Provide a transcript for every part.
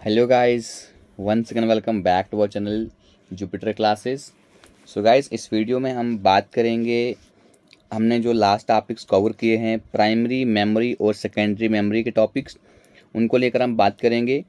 Hello guys, once again welcome back to our channel Jupiter classes. So guys, इस video में हम बात करेंगे। हमने जो लास्ट टॉपिक्स कवर किए हैं प्राइमरी मेमोरी और सेकेंडरी मेमोरी के टॉपिक्स, उनको लेकर हम बात करेंगे।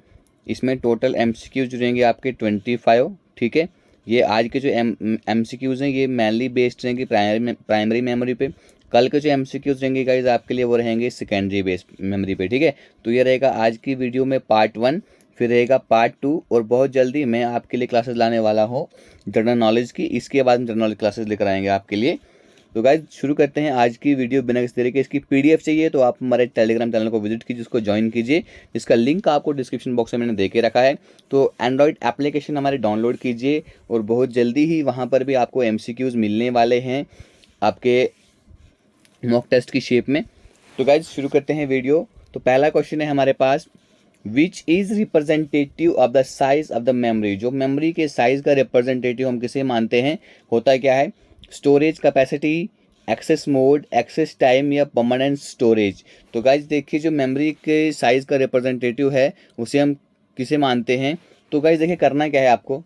इसमें टोटल एमसीक्यूज रहेंगे आपके 25। ठीक है, ये आज के जो एमसीक्यूज हैं ये मेनली बेस्ड रहेंगे प्राइमरी मेमोरी पे। कल के जो एमसीक्यूज रहेंगे गाइज आपके लिए वो रहेंगे सेकेंडरी बेस्ड मेमोरी पे। ठीक है, तो ये रहेगा आज की वीडियो में पार्ट 1, फिर रहेगा पार्ट 2 और बहुत जल्दी मैं आपके लिए क्लासेस लाने वाला हूँ जनरल नॉलेज की। इसके बाद जनरल नॉलेज क्लासेस लेकर आएंगे आपके लिए। तो गाइज शुरू करते हैं आज की वीडियो बिना किसी तरीके। इसकी पीडीएफ चाहिए तो आप हमारे टेलीग्राम चैनल को विजिट कीजिए, उसको ज्वाइन कीजिए, जिसका लिंक आपको डिस्क्रिप्शन बॉक्स में मैंने दे के रखा है। तो एंड्रॉयड एप्लीकेशन हमारे डाउनलोड कीजिए और बहुत जल्दी ही वहाँ पर भी आपको एमसीक्यूज मिलने वाले हैं आपके मॉक टेस्ट की शेप में। तो गाइज शुरू करते हैं वीडियो। तो पहला क्वेश्चन है हमारे पास, which is representative of the size of the memory. जो मेमोरी के साइज का रिप्रेजेंटेटिव हम किसे मानते हैं, होता क्या है? Storage capacity, access mode, access time या परमानेंट स्टोरेज। तो गाइज देखिए, जो मेमोरी के साइज का रिप्रेजेंटेटिव है उसे हम किसे मानते हैं। तो गाइज देखिए, करना क्या है आपको,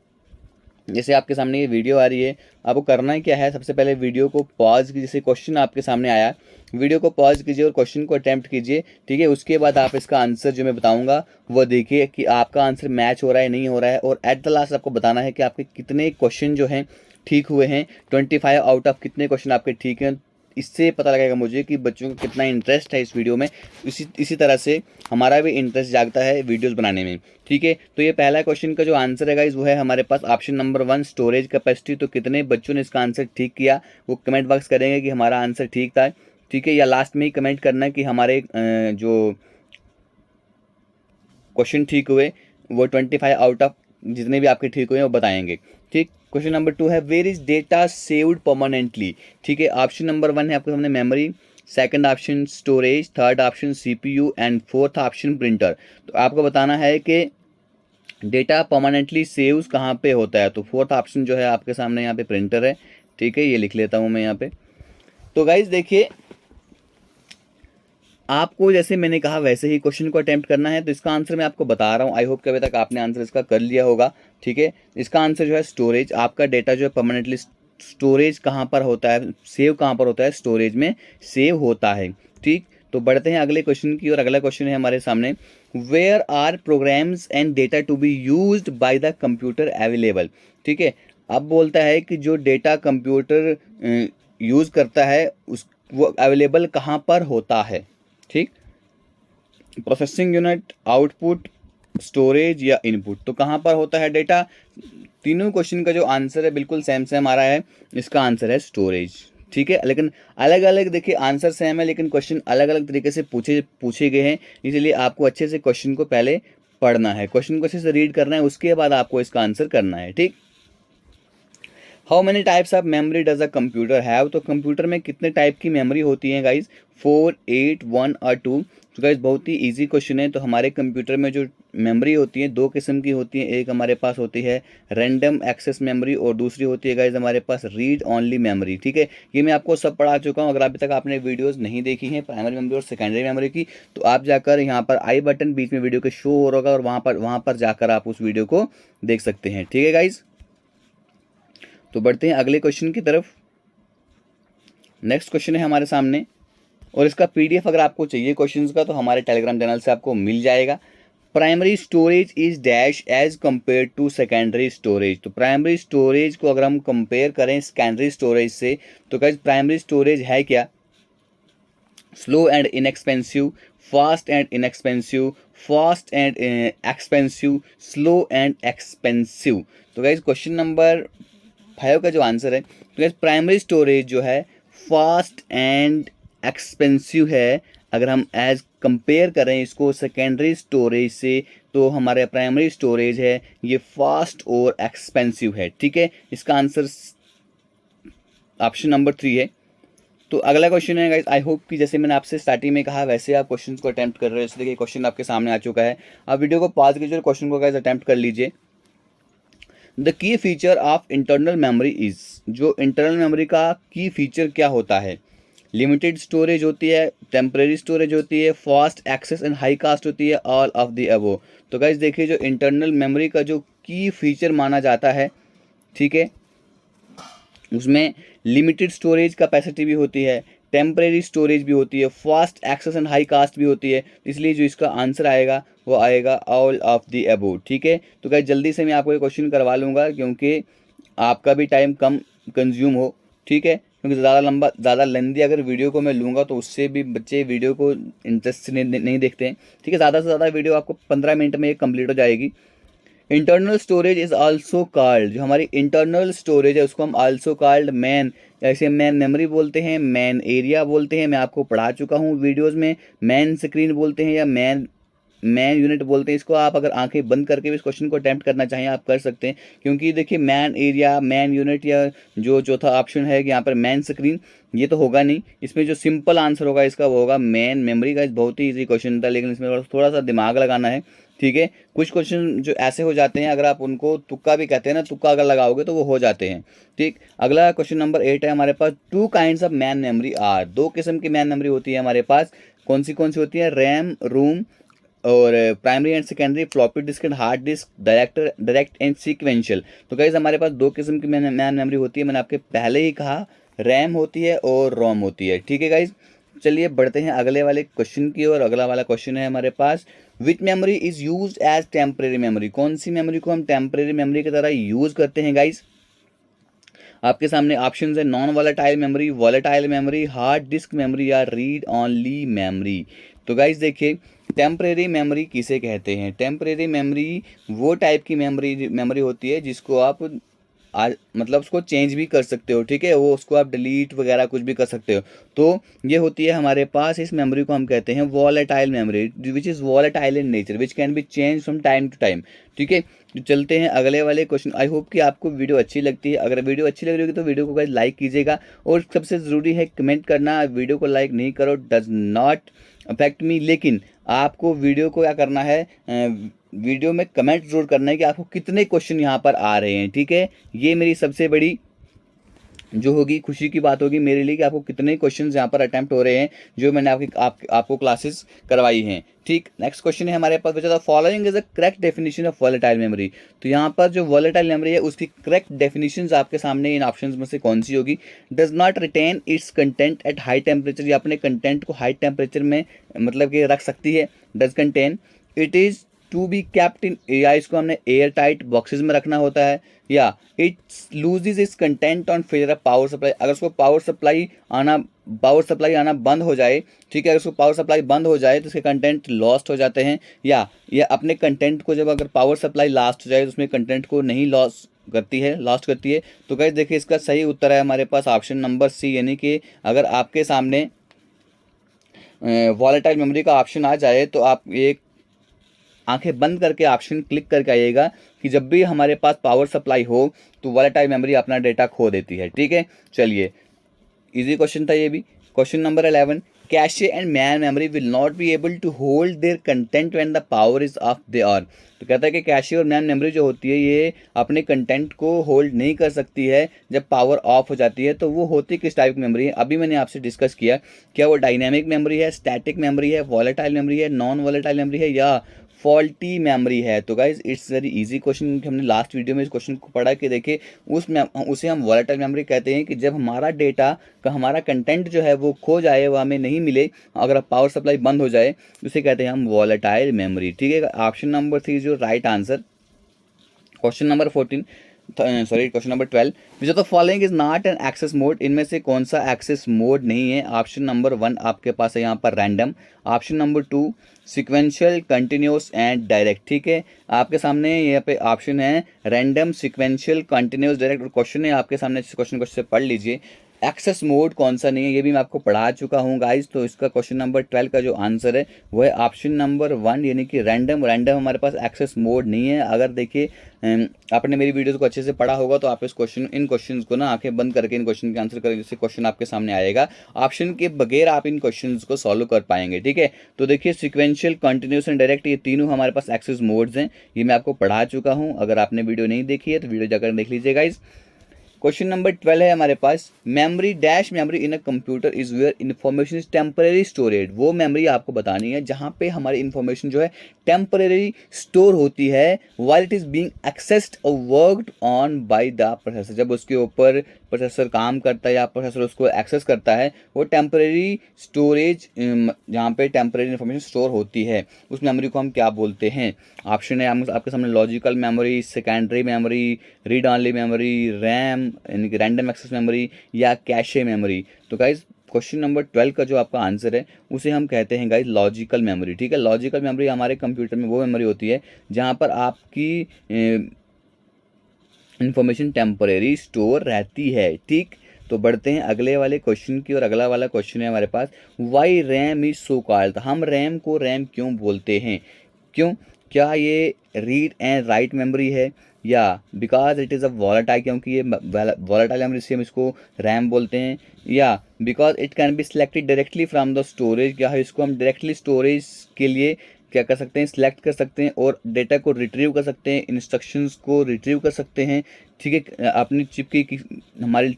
जैसे आपके सामने ये वीडियो आ रही है, आपको करना क्या है, सबसे पहले वीडियो को पॉज कीजिए। जैसे क्वेश्चन आपके सामने आया, वीडियो को पॉज कीजिए और क्वेश्चन को अटैम्प्ट कीजिए। ठीक है, उसके बाद आप इसका आंसर जो मैं बताऊंगा वो देखिए कि आपका आंसर मैच हो रहा है नहीं हो रहा है। और एट द लास्ट आपको बताना है कि आपके कितने क्वेश्चन जो हैं ठीक हुए हैं। 25 आउट ऑफ कितने क्वेश्चन आपके ठीक हैं। इससे पता लगेगा मुझे कि बच्चों को कितना इंटरेस्ट है इस वीडियो में। इसी तरह से हमारा भी इंटरेस्ट जागता है वीडियोस बनाने में। ठीक है, तो ये पहला क्वेश्चन का जो आंसर है गाइस वो है हमारे पास ऑप्शन नंबर 1, स्टोरेज कैपेसिटी। तो कितने बच्चों ने इसका आंसर ठीक किया वो कमेंट बॉक्स करेंगे कि हमारा आंसर ठीक था। ठीक है, या लास्ट में ही कमेंट करना कि हमारे जो क्वेश्चन ठीक हुए वो 25 आउट ऑफ जितने भी आपके ठीक हुए हैं वो बताएंगे। ठीक, क्वेश्चन नंबर 2 है, where is data saved permanently. ठीक है, ऑप्शन नंबर 1 है आपके सामने memory, second option storage, third option CPU and fourth option printer. तो आपको बताना है कि डेटा परमानेंटली सेव्स कहाँ पे होता है। तो फोर्थ ऑप्शन जो है आपके सामने यहाँ पे प्रिंटर है। ठीक है, ये लिख लेता हूँ मैं यहाँ पे। तो गाइज देखिए, आपको जैसे मैंने कहा वैसे ही क्वेश्चन को अटेम्प्ट करना है। तो इसका आंसर मैं आपको बता रहा हूँ। आई होप कि अभी तक आपने आंसर इसका कर लिया होगा। ठीक है, इसका आंसर जो है स्टोरेज। आपका डेटा जो है परमानेंटली स्टोरेज कहाँ पर होता है, सेव कहाँ पर होता है, स्टोरेज में सेव होता है। ठीक, तो बढ़ते हैं अगले क्वेश्चन की और अगला क्वेश्चन है हमारे सामने, where are programs and data to be used by the computer available. ठीक है, अब बोलता है कि जो डेटा कंप्यूटर यूज़ करता है उस वो अवेलेबल कहाँ पर होता है। ठीक, प्रोसेसिंग यूनिट, आउटपुट, स्टोरेज या इनपुट। तो कहाँ पर होता है डेटा। तीनों क्वेश्चन का जो आंसर है बिल्कुल सेम सेम आ रहा है। इसका आंसर है स्टोरेज। ठीक है, लेकिन अलग अलग देखिए आंसर सेम है लेकिन क्वेश्चन अलग अलग तरीके से पूछे गए हैं। इसलिए आपको अच्छे से क्वेश्चन को पहले पढ़ना है, क्वेश्चन को अच्छे से रीड करना है, उसके बाद आपको इसका आंसर करना है। ठीक, how many types of memory does a computer have. तो कंप्यूटर में कितने टाइप की मेमोरी होती है गाइज, 4, 8, 1 और 2। तो गाइज बहुत ही इजी क्वेश्चन है। तो हमारे कंप्यूटर में जो मेमोरी होती है दो किस्म की होती है। एक हमारे पास होती है रैंडम एक्सेस मेमोरी और दूसरी होती है गाइज हमारे पास रीड ओनली मेमोरी। ठीक है, ये मैं आपको सब पढ़ा चुका हूँ। अगर अभी तक आपने वीडियोस नहीं देखी हैं प्राइमरी मेमोरी और सेकेंडरी मेमोरी की, तो आप जाकर यहाँ पर आई बटन बीच में वीडियो के शो हो रहा होगा और वहाँ पर जाकर आप उस वीडियो को देख सकते हैं। ठीक है गाइज, तो बढ़ते हैं अगले क्वेश्चन की तरफ। नेक्स्ट क्वेश्चन है हमारे सामने और इसका पीडीएफ अगर आपको चाहिए क्वेश्चंस का तो हमारे टेलीग्राम चैनल से आपको मिल जाएगा। Primary storage is dash as compare to secondary storage. तो प्राइमरी स्टोरेज को अगर हम कंपेयर करें सेकेंडरी स्टोरेज से तो गाइस प्राइमरी स्टोरेज है क्या, slow and inexpensive, fast and inexpensive, fast and expensive, slow and expensive. तो गाइस क्वेश्चन नंबर 5 का जो आंसर है, तो गाइस प्राइमरी स्टोरेज जो है फास्ट एंड एक्सपेंसिव है। अगर हम एज कंपेयर करें इसको सेकेंडरी स्टोरेज से तो हमारे प्राइमरी स्टोरेज है ये फास्ट और एक्सपेंसिव है। ठीक है, इसका आंसर ऑप्शन नंबर 3 है। तो अगला क्वेश्चन है गाइस, आई होप कि जैसे मैंने आपसे स्टार्टिंग में कहा वैसे आप क्वेश्चन को अटेम्प्ट कर रहे हो। इसलिए क्वेश्चन आपके सामने आ चुका है, आप वीडियो को पॉज कीजिए और क्वेश्चन को गाइस अटेम्प्ट कर लीजिए। The key feature of internal memory is. जो इंटरनल मेमोरी का की फीचर क्या होता है, लिमिटेड स्टोरेज होती है, टेम्परेरी स्टोरेज होती है, fast access and high cost होती है, ऑल ऑफ द अबव। तो गाइस देखिए जो इंटरनल मेमोरी का जो की फीचर माना जाता है, ठीक है, उसमें लिमिटेड स्टोरेज कैपेसिटी भी होती है, टेम्परेरी स्टोरेज भी होती है, fast access and high cost भी होती है। इसलिए जो इसका आंसर आएगा वो आएगा ऑल ऑफ द अबव, ठीक है। तो गाइस जल्दी से मैं आपको ये क्वेश्चन करवा लूँगा क्योंकि आपका भी टाइम कम कंज्यूम हो, ठीक है, क्योंकि ज़्यादा लेंदी अगर वीडियो को मैं लूँगा तो उससे भी बच्चे वीडियो को इंटरेस्ट से नहीं देखते हैं, ठीक है। ज़्यादा से ज़्यादा वीडियो आपको 15 मिनट में ये कंप्लीट हो जाएगी। Internal storage is also called, जो हमारी इंटरनल स्टोरेज है उसको हम आल्सो कॉल्ड मैन, ऐसे मैन मेमोरी बोलते हैं, मैन एरिया बोलते हैं, मैं आपको पढ़ा चुका हूँ वीडियोस में, मैन स्क्रीन बोलते हैं या मैन मैन यूनिट बोलते हैं। इसको आप अगर आंखें बंद करके भी इस क्वेश्चन को अटैम्प्ट करना चाहें आप कर सकते हैं, क्योंकि देखिए मैन एरिया, मैन यूनिट या जो चौथा ऑप्शन है कि यहाँ पर मैन स्क्रीन, ये तो होगा नहीं। इसमें जो सिंपल आंसर होगा इसका वो होगा मैन मेमोरी। का बहुत ही ईजी क्वेश्चन था, लेकिन इसमें थोड़ा सा दिमाग लगाना है, ठीक है। कुछ क्वेश्चन जो ऐसे हो जाते हैं अगर आप उनको तुक्का भी कहते हैं ना, तुक्का अगर लगाओगे तो वो हो जाते हैं, ठीक। अगला क्वेश्चन नंबर 8 है हमारे पास, two kinds of main memory are, दो किस्म की मैन मेमोरी होती है हमारे पास। कौन सी होती है? रैम रूम और primary and secondary, floppy disk and hard disk, direct and sequential. तो गाइस हमारे पास दो किस्म की मैन मेमोरी होती है, मैंने आपके पहले ही कहा, रैम होती है और रोम होती है, ठीक है गाइस। चलिए बढ़ते हैं अगले वाले क्वेश्चन की ओर। अगला वाला क्वेश्चन है हमारे पास, which memory is use as temporary memory, कौन सी मेमोरी को हम टेम्परेरी मेमोरी की तरह यूज करते हैं गाइस। आपके सामने ऑप्शन है, non volatile memory, volatile memory, hard disk memory या रीड ओनली मेमोरी। तो गाइस देखिए टेम्परेरी मेमोरी किसे कहते हैं? टेम्परेरी मेमोरी वो टाइप की मेमोरी होती है जिसको आप मतलब उसको चेंज भी कर सकते हो, ठीक है, वो उसको आप डिलीट वगैरह कुछ भी कर सकते हो। तो ये होती है हमारे पास, इस मेमोरी को हम कहते हैं volatile memory, which is volatile in nature, which can be change from time to time, ठीक है। तो चलते हैं अगले वाले क्वेश्चन। आई होप कि आपको वीडियो अच्छी लगती है। अगर वीडियो अच्छी लग रही होगी तो वीडियो को लाइक कीजिएगा, और सबसे ज़रूरी है कमेंट करना। वीडियो को लाइक नहीं करो डज नॉट अफेक्ट मी, लेकिन आपको वीडियो को क्या करना है, वीडियो में कमेंट जरूर करना है कि आपको कितने क्वेश्चन यहाँ पर आ रहे हैं, ठीक है। ये मेरी सबसे बड़ी जो होगी खुशी की बात होगी मेरे लिए कि आपको कितने क्वेश्चंस यहाँ पर अटेम्प्ट हो रहे हैं जो मैंने आपको क्लासेस करवाई हैं, ठीक। नेक्स्ट क्वेश्चन है हमारे पास, बचा following is the correct definition of volatile memory. तो यहाँ पर जो वॉलेटाइल मेमोरी है उसकी करेक्ट डेफिनेशंस आपके सामने इन ऑप्शंस में से कौन सी होगी? Does not retain its content at high temperature, या अपने कंटेंट को हाई टेम्परेचर में मतलब कि रख सकती है। Does contain, it is to be kept in, या इसको हमने एयर टाइट बॉक्सेज में रखना होता है, या it loses it's content on failure of power supply, अगर उसको पावर सप्लाई आना बंद हो जाए, ठीक है, अगर उसको पावर सप्लाई बंद हो जाए तो उसके कंटेंट लॉस्ट हो जाते हैं। या अपने कंटेंट को जब अगर पावर सप्लाई लास्ट हो जाए तो उसमें कंटेंट को नहीं लॉस्ट करती है। तो गाइस देखिए इसका सही उत्तर है हमारे पास ऑप्शन नंबर सी, यानी कि अगर आपके सामने वॉलेटाइल मेमोरी का ऑप्शन आ जाए तो आप एक आंखें बंद करके ऑप्शन क्लिक करके आइएगा कि जब भी हमारे पास पावर सप्लाई हो तो वॉलेटाइल मेमोरी अपना डेटा खो देती है, ठीक है। चलिए इजी क्वेश्चन था ये भी। Question number 11, cache and main memory will not be able to hold their content when the power is off they are. तो कहता है कि कैशे और मैन मेमोरी जो होती है ये अपने कंटेंट को होल्ड नहीं कर सकती है जब पावर ऑफ हो जाती है। तो वो होती किस टाइप की मेमोरी है? अभी मैंने आपसे डिस्कस किया, क्या वो डायनेमिक मेमोरी है, स्टैटिक मेमोरी है, वॉलेटाइल मेमोरी है, नॉन वॉलेटाइल मेमोरी है, या फॉल्टी मेमोरी है। तो guys it's very easy question, हमने लास्ट वीडियो में इस क्वेश्चन को पढ़ा कि देखिए उसे हम वॉलेटाइल मेमोरी कहते हैं कि जब हमारा डेटा का हमारा कंटेंट जो है वो खो जाए, वो हमें नहीं मिले, अगर पावर सप्लाई बंद हो जाए, उसे कहते हैं हम वॉलेटाइल मेमोरी, ठीक है। ऑप्शन नंबर 3 जो right answer. Question number 12, which of the following is not an access mode, इनमें से कौन सा एक्सेस मोड नहीं है? ऑप्शन नंबर 1 आपके पास है यहाँ पर random, option number 2 sequential, continuous and direct, ठीक है। आपके सामने यहाँ पे ऑप्शन है रैंडम, सिक्वेंशियल, कंटिन्यूस, डायरेक्ट, और क्वेश्चन है आपके सामने, क्वेश्चन को पढ़ लीजिए। एक्सेस मोड कौन सा नहीं है ये भी मैं आपको पढ़ा चुका हूँ गाइज। तो इसका क्वेश्चन नंबर 12 का जो आंसर है वो है ऑप्शन नंबर 1, यानी कि रैंडम। रैंडम हमारे पास एक्सेस मोड नहीं है। अगर देखिए आपने मेरी वीडियोस को अच्छे से पढ़ा होगा तो आप इन क्वेश्चन को ना आंखें बंद करके इन क्वेश्चन के आंसर करें, जिससे क्वेश्चन आपके सामने आएगा, ऑप्शन के बगैर आप इन क्वेश्चन को सॉल्व कर पाएंगे, ठीक है। तो देखिए सिक्वेंशियल, कंटिन्यूस एंड डायरेक्ट, ये तीनों हमारे पास एक्सेस मोड्स हैं, ये मैं आपको पढ़ा चुका हूँ। अगर आपने वीडियो नहीं देखी है तो वीडियो जाकर देख लीजिए गाइज। क्वेश्चन नंबर 12 है हमारे पास, memory dash memory in a computer is where information is temporary storage. वो मेमोरी आपको बतानी है जहाँ पे हमारी इन्फॉर्मेशन जो है टेम्परेरी स्टोर होती है, while it is being accessed और worked on by the processor. जब उसके ऊपर प्रोसेसर काम करता है या प्रोसेसर उसको एक्सेस करता है, वो टेम्परेरी स्टोरेज जहाँ पे टेम्परेरी इन्फॉर्मेशन स्टोर होती है, उस मेमोरी को हम क्या बोलते हैं? ऑप्शन है आपके सामने, logical memory, secondary memory, read only memory, RAM यानी कि रैंडम एक्सेस मेमोरी, या कैशे मेमोरी। तो गाइज क्वेश्चन नंबर 12 का जो आपका आंसर है उसे हम कहते हैं गाइज लॉजिकल मेमोरी। ठीक है, लॉजिकल मेमोरी हमारे कंप्यूटर में वो मेमोरी होती है जहाँ पर आपकी इंफॉर्मेशन टेम्परेरी स्टोर रहती है। ठीक, तो बढ़ते हैं अगले वाले क्वेश्चन की, और अगला वाला क्वेश्चन है हमारे पास, why RAM is so called. हम रैम को रैम क्यों बोलते हैं? क्यों? क्या ये रीड एंड राइट मेमोरी है, या because it is a volatile, क्योंकि ये वॉलेटाइल मेमोरी से हम इसको रैम बोलते हैं, या because it can be selected directly from the storage, क्या है इसको हम डायरेक्टली स्टोरेज के लिए क्या कर सकते हैं, सिलेक्ट कर सकते हैं और डेटा को रिट्रीव कर सकते हैं, इंस्ट्रक्शंस को रिट्रीव कर सकते हैं। ठीक है, अपनी हमारी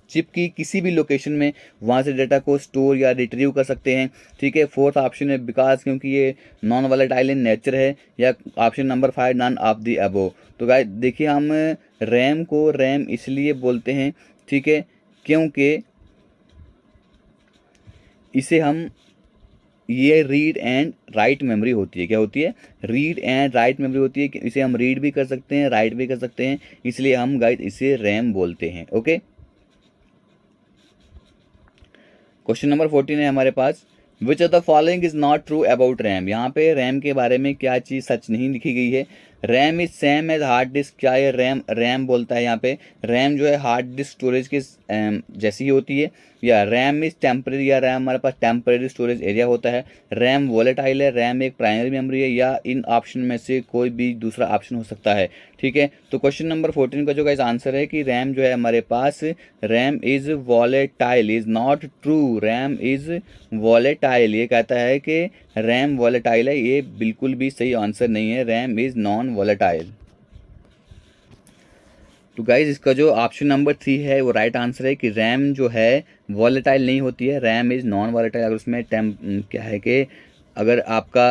चिप की किसी भी लोकेशन में वहाँ से डेटा को स्टोर या रिट्रीव कर सकते हैं। ठीक है, फोर्थ ऑप्शन है बिकॉज, क्योंकि ये नॉन वॉलेटाइल इन नेचर है, या option number 5 none of the above. तो गाइस देखिए, हम रैम को रैम इसलिए बोलते हैं, ठीक है, क्योंकि इसे हम, ये रीड एंड राइट मेमोरी होती है। क्या होती है? रीड एंड राइट मेमोरी होती है, इसे हम रीड भी कर सकते हैं, राइट भी कर सकते हैं, इसलिए हम गाइस इसे रैम बोलते हैं। ओके, क्वेश्चन नंबर 14 है हमारे पास, which of the following is not true about RAM. यहाँ पे रैम के बारे में क्या चीज़ सच नहीं लिखी गई है? RAM is same as hard disk. क्या ये रैम बोलता है यहाँ पे? रैम जो है हार्ड डिस्क स्टोरेज के जैसी ही होती है, या रैम इज टेम्परेरी, या रैम हमारे पास टेम्परेरी स्टोरेज एरिया होता है, रैम वोलेटाइल है, रैम एक प्राइमरी मेमोरी है, या इन ऑप्शन में से कोई भी दूसरा ऑप्शन हो सकता है। ठीक है, तो क्वेश्चन नंबर 14 का जो गाइस आंसर है कि रैम जो है हमारे पास, RAM is volatile, is not true, RAM is volatile. ये कहता है कि रैम वॉलेटाइल है, ये बिल्कुल भी सही आंसर नहीं है, रैम इज नॉन वॉलेटाइल। तो गाइज इसका जो ऑप्शन नंबर 3 है वो राइट आंसर है कि रैम जो है वॉलेटाइल नहीं होती है, रैम इज़ नॉन वॉलेटाइल। अगर उसमें क्या है कि अगर आपका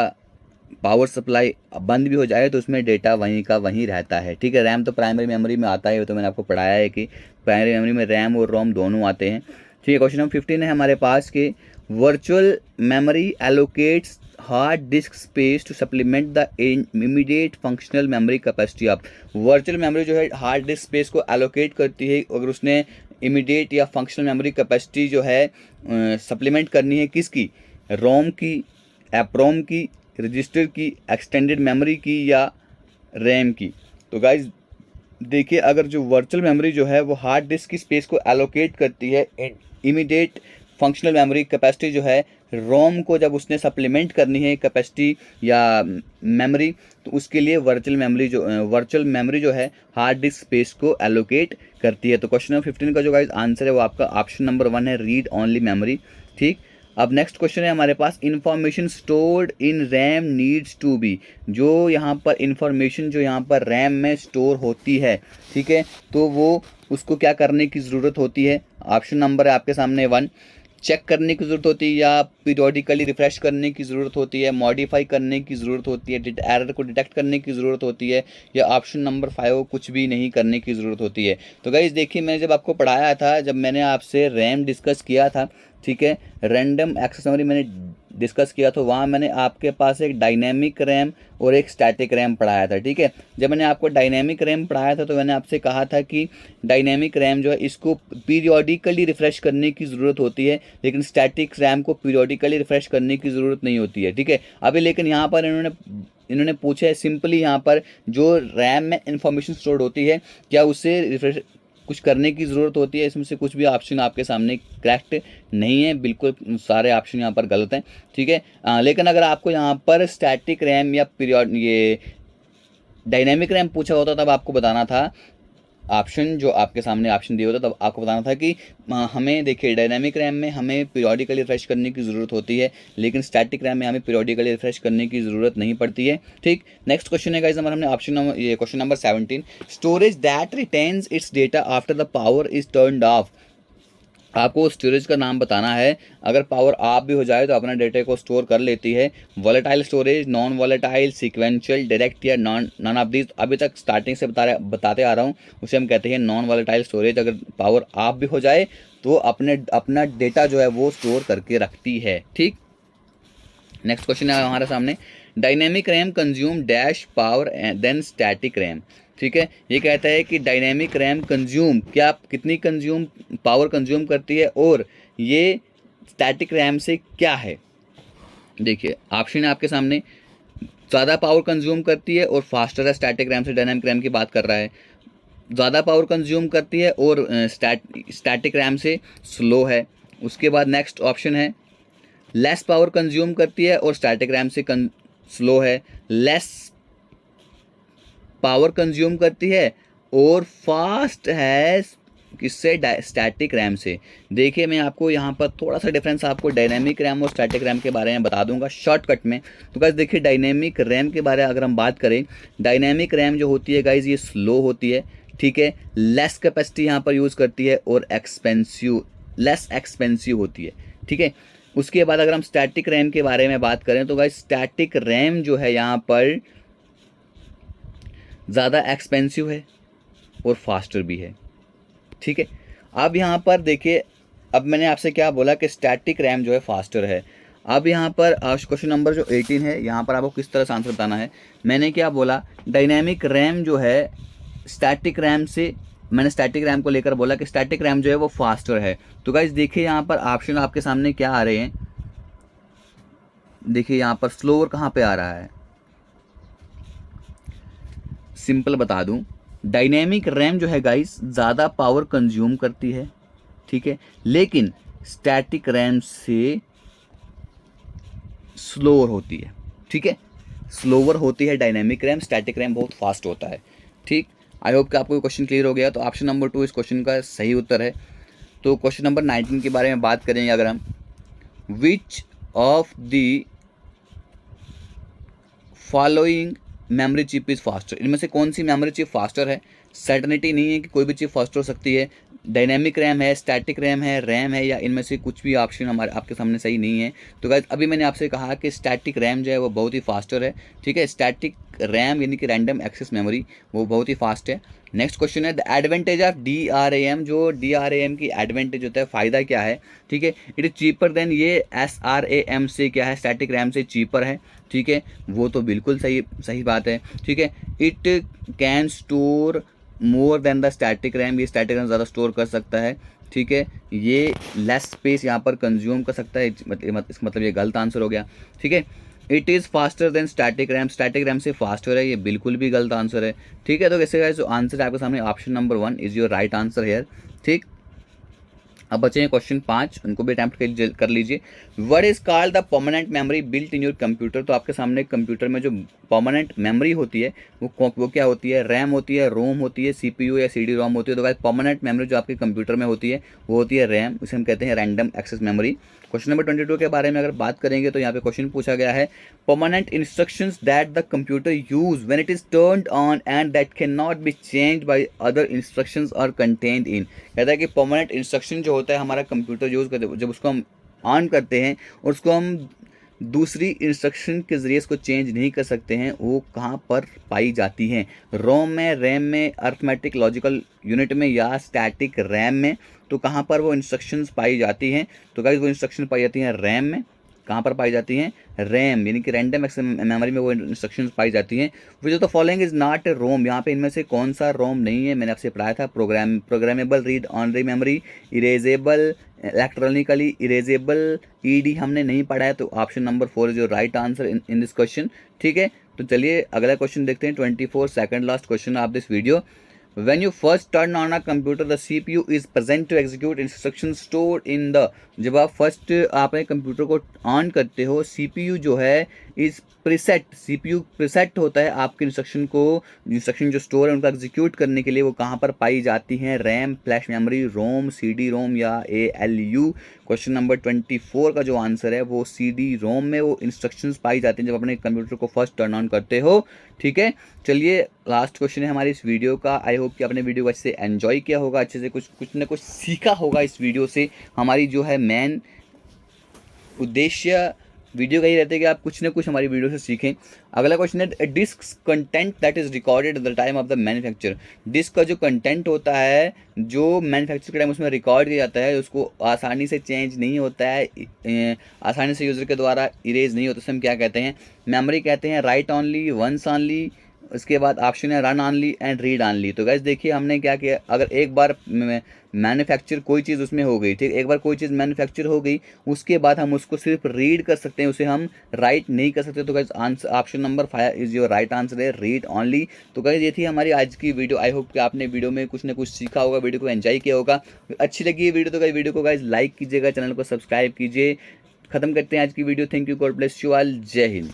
पावर सप्लाई बंद भी हो जाए तो उसमें डेटा वहीं का वहीं रहता है। ठीक है, रैम तो प्राइमरी मेमोरी में आता है, तो मैंने आपको पढ़ाया है कि प्राइमरी मेमोरी में रैम और रोम दोनों आते हैं। ठीक है, क्वेश्चन नंबर 15 है हमारे पास कि virtual memory allocates hard disk space to supplement the immediate functional memory capacity of. Virtual memory जो है हार्ड डिस्क स्पेस को एलोकेट करती है अगर उसने इमीडिएट या फंक्शनल मेमोरी कैपेसिटी जो है सप्लीमेंट करनी है, किसकी? रोम की, एप्रोम की, रजिस्टर की, एक्सटेंडेड मेमोरी की, या रैम की। तो गाइज देखिए, अगर जो वर्चुअल मेमोरी जो है वो हार्ड डिस्क की स्पेस को एलोकेट करती है, इमीडिएट फंक्शनल मेमोरी कैपेसिटी जो है रोम को जब उसने सप्लीमेंट करनी है कैपेसिटी या मेमोरी, तो उसके लिए वर्चुअल मेमोरी जो है हार्ड डिस्क स्पेस को एलोकेट करती है। तो क्वेश्चन नंबर 15 का जो गाइस आंसर है वो आपका ऑप्शन नंबर 1 है, रीड ओनली मेमोरी। ठीक, अब नेक्स्ट क्वेश्चन है हमारे पास, information stored in RAM needs to be. जो यहाँ पर इंफॉर्मेशन जो यहाँ पर रैम में स्टोर होती है, ठीक है, तो वो उसको क्या करने की ज़रूरत होती है? ऑप्शन नंबर है आपके सामने 1, चेक करने की ज़रूरत होती है, या पीरियोडिकली रिफ्रेश करने की ज़रूरत होती है, मॉडिफाई करने की ज़रूरत होती है, एरर को डिटेक्ट करने की ज़रूरत होती है, या ऑप्शन नंबर 5 कुछ भी नहीं करने की ज़रूरत होती है। तो गाइस देखिए, मैंने जब आपको पढ़ाया था, जब मैंने आपसे रैम डिस्कस किया था, ठीक है, रैंडम एक्सेस मेमोरी मैंने डिस्कस किया, तो वहाँ मैंने आपके पास एक डायनेमिक रैम और एक स्टैटिक रैम पढ़ाया था। ठीक है, जब मैंने आपको डायनेमिक रैम पढ़ाया था तो मैंने आपसे कहा था कि डायनेमिक रैम जो है इसको पीरियोडिकली रिफ़्रेश करने की ज़रूरत होती है, लेकिन स्टैटिक रैम को पीरियोडिकली रिफ़्रेश करने की ज़रूरत नहीं होती है। ठीक है, अभी लेकिन यहाँ पर इन्होंने पूछा है सिंपली, यहाँ पर जो रैम में इंफॉर्मेशन स्टोर्ड होती है क्या उसे रिफ्रेश कुछ करने की ज़रूरत होती है? इसमें से कुछ भी ऑप्शन आपके सामने करेक्ट नहीं है, बिल्कुल सारे ऑप्शन यहाँ पर गलत हैं। ठीक है, लेकिन अगर आपको यहाँ पर स्टैटिक रैम या ये डायनेमिक रैम पूछा होता तब आपको बताना था ऑप्शन जो आपके सामने ऑप्शन दिया होता है, तब आपको बताना था कि हमें देखिए डायनामिक रैम में हमें पीरियोडिकली रिफ्रेश करने की ज़रूरत होती है, लेकिन स्टैटिक रैम में हमें पीरियोडिकली रिफ्रेश करने की ज़रूरत नहीं पड़ती है। ठीक, नेक्स्ट क्वेश्चन है गाइस हमारा, हमने ऑप्शन नंबर ये question number 17, storage that retains it's data after the power is turned of. आपको स्टोरेज का नाम बताना है, अगर पावर ऑफ भी हो जाए तो अपना डेटा को स्टोर कर लेती है। Volatile storage, non volatile, sequential, direct या नॉन ऑफ दिस, अभी तक स्टार्टिंग से बताते आ रहा हूँ, उसे हम कहते हैं नॉन वॉलेटाइल स्टोरेज। अगर पावर ऑफ भी हो जाए तो अपना डेटा जो है वो स्टोर करके रखती है। ठीक, नेक्स्ट क्वेश्चन है हमारे सामने, dynamic RAM consume dash power than static RAM. ठीक है, ये कहता है कि डायनेमिक रैम कंज्यूम क्या कितनी कंज्यूम पावर कंज्यूम करती है और ये स्टैटिक रैम से क्या है। देखिए ऑप्शन है आपके सामने, ज़्यादा पावर कंज्यूम करती है और फास्टर है स्टैटिक रैम से, डायनेमिक रैम की बात कर रहा है। ज़्यादा पावर कंज्यूम करती है और स्टैटिक रैम से स्लो है। उसके बाद नेक्स्ट ऑप्शन है, लेस पावर कंज्यूम करती है और स्टैटिक रैम से स्लो है। लेस पावर कंज्यूम करती है और फास्ट है किससे, स्टैटिक रैम से। देखिए मैं आपको यहाँ पर थोड़ा सा डिफरेंस आपको डायनेमिक रैम और स्टैटिक रैम के बारे में बता दूंगा शॉर्टकट में। तो गाइस देखिए डायनेमिक रैम के बारे में अगर हम बात करें, डायनेमिक रैम जो होती है गाइस ये स्लो होती है। ठीक है, लेस कैपेसिटी यहाँ पर यूज़ करती है और लेस एक्सपेंसिव होती है। ठीक है, उसके बाद अगर हम स्टैटिक रैम के बारे में बात करें तो गाइस स्टैटिक रैम जो है यहाँ पर ज़्यादा एक्सपेंसिव है और फास्टर भी है। ठीक है, अब यहाँ पर देखिए, अब मैंने आपसे क्या बोला कि स्टैटिक रैम जो है फास्टर है। अब यहाँ पर क्वेश्चन नंबर जो 18 है, यहाँ पर आपको किस तरह से आंसर बताना है। मैंने क्या बोला, डायनेमिक रैम जो है स्टैटिक रैम से, मैंने स्टैटिक रैम को लेकर बोला कि स्टैटिक रैम जो है वो फास्टर है। तो गाइस देखिए यहाँ पर ऑप्शन आपके सामने क्या आ रहे हैं, देखिए यहाँ पर स्लोअर कहाँ पे आ रहा है, सिंपल बता दूं, डायनेमिक रैम जो है गाइस ज़्यादा पावर कंज्यूम करती है। ठीक है, लेकिन स्टैटिक रैम से स्लोअर होती है। ठीक है, स्लोअर होती है डायनेमिक रैम, स्टैटिक रैम बहुत फास्ट होता है। ठीक, आई होप कि आपको क्वेश्चन क्लियर हो गया। तो ऑप्शन नंबर 2 इस क्वेश्चन का सही उत्तर है। तो क्वेश्चन नंबर 19 के बारे में बात करेंगे अगर हम, विच of the following memory chip is faster, इनमें से कौन सी मेमोरी चिप फास्टर है। सर्टनिटी नहीं है कि कोई भी चिप फास्ट हो सकती है, डायनेमिक रैम है, स्टैटिक रैम है या इनमें से कुछ भी ऑप्शन हमारे आपके सामने सही नहीं है। तो गाइस अभी मैंने आपसे कहा कि स्टैटिक रैम जो है वो बहुत ही फास्टर है। ठीक है, स्टैटिक रैम यानी कि रैंडम एक्सेस मेमोरी वो बहुत ही फास्ट है। नेक्स्ट क्वेश्चन है, द एडवांटेज ऑफ DRAM, जो DRAM की एडवांटेज होता है, फ़ायदा क्या है। ठीक है, इट इज़ चीपर देन, ये SRAM से क्या है, स्टैटिक रैम से चीपर है। ठीक है, वो तो बिल्कुल सही बात है। ठीक है, it can store more than the static RAM, ये स्टैटिक रैम ज़्यादा स्टोर कर सकता है। ठीक है, ये लेस स्पेस यहाँ पर कंज्यूम कर सकता है, इसका मतलब ये गलत आंसर हो गया। ठीक है, it is faster than static RAM से फास्टर है, ये बिल्कुल भी गलत आंसर है। ठीक है, तो कैसे गाइस जो आंसर है आपके सामने option number 1 is your right answer here. ठीक, अब बचे हैं क्वेश्चन 5, उनको भी अटैम्प्ट कर लीजिए। What is called the permanent memory built in your computer. तो आपके सामने कंप्यूटर में जो परमानेंट मेमोरी होती है वो क्या होती है, रैम होती है, रोम होती है, CPU या CD रोम होती है। तो गाइस परमानेंट मेमोरी जो आपके कंप्यूटर में होती है वो होती है रैम, उसे हम कहते हैं random access memory. Question number 22 के बारे में अगर बात करेंगे तो यहाँ पे क्वेश्चन पूछा गया है, permanent instructions that the computer use when it is turned on and that can not be changed by other instructions are contained in. कहता है कि परमानेंट इंस्ट्रक्शन जो होता है हमारा कंप्यूटर यूज़ करते हैं, जब उसको हम ऑन करते हैं और उसको हम दूसरी इंस्ट्रक्शन के ज़रिए इसको चेंज नहीं कर सकते हैं, वो कहाँ पर पाई जाती हैं, रोम में, रैम में, अर्थमेटिक लॉजिकल यूनिट में या स्टैटिक रैम में। तो कहाँ पर वो इंस्ट्रक्शंस पाई जाती हैं, तो गाइस वो इंस्ट्रक्शन पाई जाती हैं रैम में। कहाँ पर पाई जाती हैं, रैम यानी कि रैंडम एक्सेस मेमोरी में वो इंस्ट्रक्शंस पाई जाती हैं। Which of the following is not a ROM, यहाँ पे इनमें से कौन सा रोम नहीं है। मैंने आपसे पढ़ाया था, programmable read only memory, erasable, electronically erasable, ED हमने नहीं पढ़ा है। तो option number 4 is your right answer in this question. ठीक है, तो चलिए अगला क्वेश्चन देखते हैं, 24 second last question of this video. When you first turn on a computer, the CPU is present to execute instructions stored in the, जब आप first आपने कंप्यूटर को ऑन करते हो, CPU जो है इज प्रीसेट, CPU प्रीसेट होता है आपके इंस्ट्रक्शन जो स्टोर है उनका एग्जीक्यूट करने के लिए, वो कहाँ पर पाई जाती हैं? रैम, फ्लैश मेमोरी, रोम, CD रोम या ALU। क्वेश्चन नंबर 24 का जो आंसर है वो CD रोम में वो इंस्ट्रक्शंस पाई जाती हैं जब अपने कंप्यूटर को फर्स्ट टर्न ऑन करते हो। ठीक है, चलिए लास्ट क्वेश्चन है हमारी इस वीडियो का। आई होप कि आपने वीडियो को अच्छे से एंजॉय किया होगा, अच्छे से कुछ ना कुछ सीखा होगा इस वीडियो से। हमारी जो है मेन उद्देश्य वीडियो का ही रहता है कि आप कुछ ना कुछ हमारी वीडियो से सीखें। अगला क्वेश्चन है disk content that is recorded at the time of the manufacture. Disk का जो कंटेंट होता है जो मैन्युफैक्चर के टाइम उसमें रिकॉर्ड किया जाता है, उसको आसानी से चेंज नहीं होता है, आसानी से यूज़र के द्वारा इरेज नहीं होता, उसे हम क्या कहते हैं? मेमोरी कहते हैं। राइट ऑनली, वंस ऑनली, उसके बाद ऑप्शन है run only and read only. तो गाइस देखिए हमने क्या किया, अगर एक बार मैन्युफैक्चर कोई चीज़ उसमें हो गई, ठीक, एक बार कोई चीज़ मैन्युफैक्चर हो गई, उसके बाद हम उसको सिर्फ रीड कर सकते हैं, उसे हम राइट नहीं कर सकते। तो guys answer option number 5 is your right answer है, रीड ऑनली। तो गाइस ये थी हमारी आज की वीडियो। आई होप कि आपने वीडियो में कुछ ना कुछ सीखा होगा, वीडियो को एंजॉय किया होगा। अच्छी लगी ये वीडियो तो गाइस वीडियो को गाइस लाइक कीजिएगा, चैनल को सब्सक्राइब कीजिए। खत्म करते हैं आज की video. Thank you, God bless you all, जय हिंद।